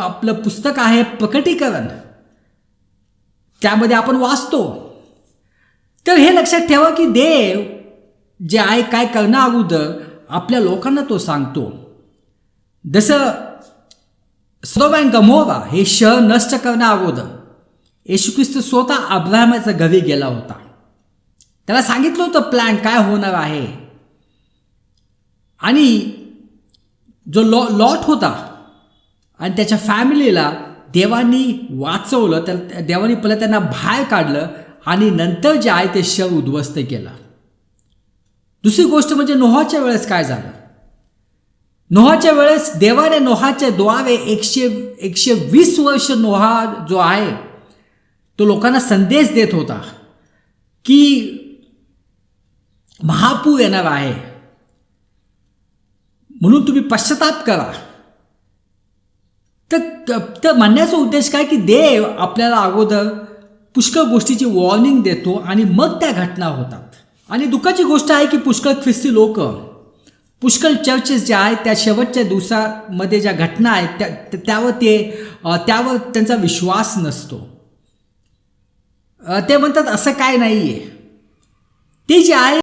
आपलं पुस्तक आहे प्रकटीकरण, त्यामध्ये आपण वाचतो. तर हे लक्षात ठेवा की देव जे आहे काय करण्या अगोदर आपल्या लोकांना तो सांगतो. जसं सदोम आणि गमोरा हे शहर नष्ट करण्या अगोदर येशू ख्रिस्त स्वतः अब्राहमाच्या घरी गेला होता. त्याला सांगितलं होतं प्लॅन काय होणार आहे. आणि जो लॉट होता आणि त्याच्या फॅमिलीला देवानी वाचवलं. तर देवानी पहिलं त्यांना बाहेर काढलं आणि नंतर जे आहे ते शहर उद्ध्वस्त केलं. दुसरी गोष्ट म्हणजे नोहाच्या वेळेस काय झालं. नोहाच्या वेळेस देवाने नोहाच्या द्वारे 120 वर्ष नोहा जो आहे तो लोकांना संदेश देत होता की महापूर येणार आहे, म्हणून तुम्ही पश्चाताप करा. तर म्हणण्याचा उद्देश काय की देव आपल्याला अगोदर पुष्कळ गोष्टीची वॉर्निंग देतो आणि मग त्या घटना होतात. आणि दुःखाची गोष्ट आहे की पुष्कळ ख्रिस्ती लोक, पुष्कळ चर्चेस ज्या आहेत त्या शेवटच्या दिवसामध्ये ज्या घटना आहेत त्यावर त्यांचा विश्वास नसतो. ते म्हणतात असं काय नाही आहे. ते जे आहे